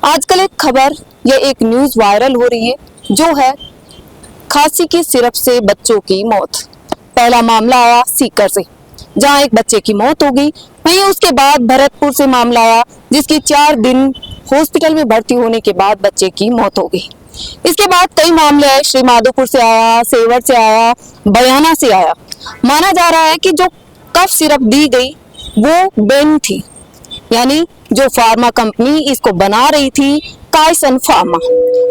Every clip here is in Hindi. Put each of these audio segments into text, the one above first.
आजकल एक खबर या एक न्यूज वायरल हो रही है जो है खांसी की सिरप से बच्चों की मौत। पहला मामला आया सीकर से जहां एक बच्चे की मौत हो गई। वहीं उसके बाद भरतपुर से मामला आया जिसकी 4 दिन हॉस्पिटल में भर्ती होने के बाद बच्चे की मौत हो गई। इसके बाद कई मामले आए, श्री माधोपुर से आया, सेवर से आया, बयाना से आया। माना जा रहा है कि जो कफ सिरप दी गई वो बेन थी, यानी जो फार्मा कंपनी इसको बना रही थी कायसन फार्मा,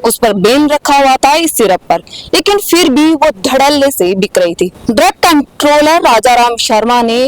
उस पर बैन रखा हुआ था इस सिरप पर, लेकिन फिर भी वो धड़ल्ले से बिक रही थी। ड्रग कंट्रोलर राजाराम शर्मा ने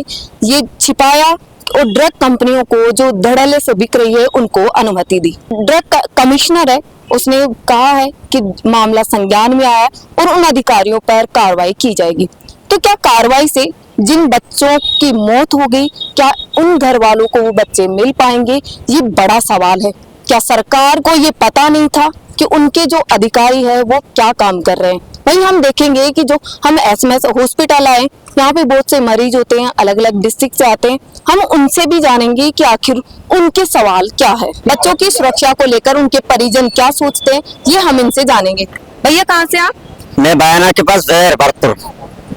ये छिपाया और ड्रग कंपनियों को जो धड़ल्ले से बिक रही है उनको अनुमति दी। ड्रग कमिश्नर है, उसने कहा है कि मामला संज्ञान में आया और उन अधिकारियों पर कार्रवाई की जाएगी। तो क्या कार्रवाई से जिन बच्चों की मौत हो गई, क्या उन घर वालों को वो बच्चे मिल पाएंगे? ये बड़ा सवाल है। क्या सरकार को ये पता नहीं था कि उनके जो अधिकारी है वो क्या काम कर रहे हैं? वहीं हम देखेंगे कि जो हम एसएमएस हॉस्पिटल आए, यहाँ पे बहुत से मरीज होते हैं, अलग अलग डिस्ट्रिक्ट से आते हैं। हम उनसे भी जानेंगे कि आखिर उनके सवाल क्या है, बच्चों की सुरक्षा को लेकर उनके परिजन क्या सोचते हैं, ये हम इनसे जानेंगे। भैया कहाँ से आप? मैं बयाना के पास भरतपुर।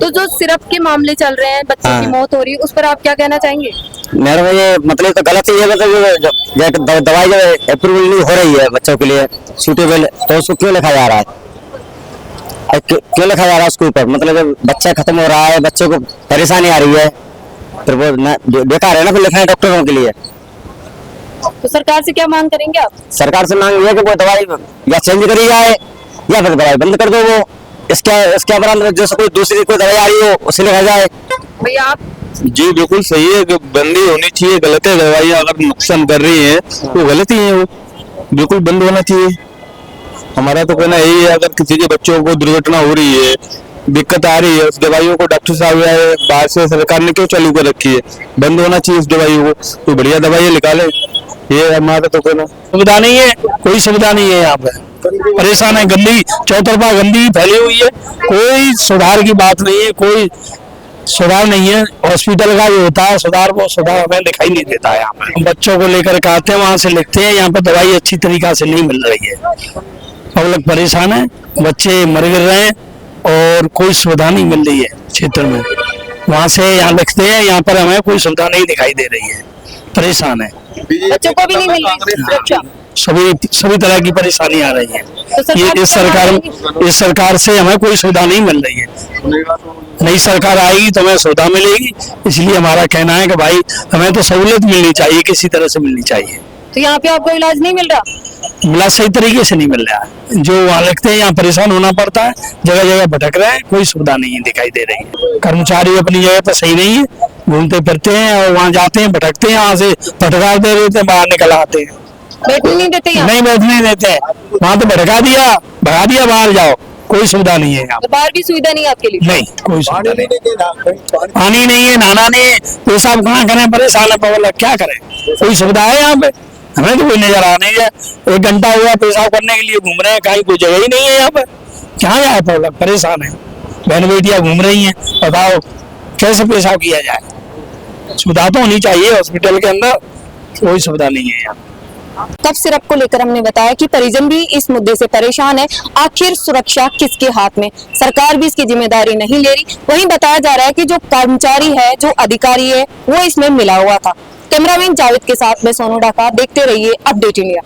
तो जो सिरप के मामले चल रहे हैं, बच्चों की मौत हो रही है, उस पर आप क्या कहना चाहेंगे? मेरे में ये मतलब तो गलत ही है, मतलब दवाई जो अप्रूवल नहीं हो रही है बच्चों के लिए सूटेबल, तो उसको क्यों लिखा जा रहा है? क्यों लिखा जा रहा है उसके ऊपर? मतलब जब बच्चा खत्म हो रहा है, बच्चों को परेशानी आ रही है, फिर वो बेकार है ना फिर लिखना है डॉक्टरों के लिए। तो सरकार से क्या मांग करेंगे आप? सरकार से मांग है कि वो दवाई या चेंज करी जाए या फिर दवाई बंद कर दो। वो इसके अलावा जैसे कोई दूसरी कोई दवाई आ रही हो उसे लिखा जाए। भैया आप? जी बिल्कुल सही है कि बंदी होनी चाहिए। गलत है, दवाइयाँ अगर नुकसान कर रही है तो गलत ही है, वो बिल्कुल बंद होना चाहिए। हमारा तो कहना यही है, अगर किसी के बच्चों को दुर्घटना हो रही है, दिक्कत आ रही है, उस दवाइयों को डॉक्टर साहब या बाहर से सरकार ने क्यों चालू कर रखी है? बंद होना चाहिए उस दवाइयों को, तो बढ़िया दवाइयाँ निकाले। ये हमारा तो कहना। सुविधा नहीं है, कोई सुविधा नहीं है यहाँ पे, परेशान है। गंदी चौतरफा गंदगी फैली हुई है, कोई सुधार की बात नहीं है, कोई सुधार नहीं है। हॉस्पिटल का जो होता है सुधार, वो सुधार हमें दिखाई नहीं देता है। यहाँ पे बच्चों को लेकर के आते हैं, वहां से लिखते हैं, यहाँ पे दवाई अच्छी तरीका से नहीं मिल रही है, पब्लिक परेशान है, बच्चे मर गिर रहे हैं और कोई सुविधा नहीं मिल रही है क्षेत्र में। वहां से यहाँ लिखते हैं, यहाँ पर हमें कोई सुविधा नहीं दिखाई दे रही है, परेशान है। बच्चों को भी नहीं मिल रही सुरक्षा, सभी तरह की परेशानी आ रही है। तो ये इस सरकार से हमें कोई सुविधा नहीं मिल रही है। नई सरकार आएगी तो हमें सुविधा मिलेगी, इसलिए हमारा कहना है कि भाई हमें तो सहूलियत मिलनी चाहिए, किसी तरह से मिलनी चाहिए। तो यहाँ पे आपको इलाज नहीं मिल रहा? इलाज सही तरीके से नहीं मिल रहा है, जो वहाँ लिखते हैं यहाँ परेशान होना पड़ता है, जगह जगह भटक रहे हैं, कोई सुविधा नहीं दिखाई दे रही है। कर्मचारी अपनी जगह पर सही नहीं है, घूमते फिरते हैं और वहाँ जाते हैं, भटकते हैं, वहाँ से भटका दे देते हैं, बाहर निकल आते हैं, बैठने नहीं देते यहाँ? नहीं बैठने देते हैं, वहाँ तो भगा दिया बाहर जाओ, कोई सुविधा नहीं है यहाँ। तो बाहर भी सुविधा नहीं आपके लिए? नहीं, कोई सुविधा नहीं, पानी नहीं है, नहाना नहीं है, पेशाब कहाँ करें, परेशान है पब्लिक, क्या करें? कोई सुविधा है यहाँ पे? हमें तो कोई नजर आ नहीं है। 1 घंटा हुआ पेशाब करने के लिए घूम रहे हैं, कहीं कोई जगह ही नहीं है यहाँ पे, कहाँ जाए पब्लिक? परेशान है, बहन बेटियां घूम रही हैं, बताओ कैसे पेशाब किया जाए? सुविधा तो होनी चाहिए हॉस्पिटल के अंदर, कोई सुविधा नहीं है यहाँ। कफ सिरप को लेकर हमने बताया कि परिजन भी इस मुद्दे से परेशान है। आखिर सुरक्षा किसके हाथ में? सरकार भी इसकी जिम्मेदारी नहीं ले रही। वहीं बताया जा रहा है कि जो कर्मचारी है, जो अधिकारी है, वो इसमें मिला हुआ था। कैमरामैन जावेद के साथ मैं सोनू डाका, देखते रहिए अपडेट इंडिया।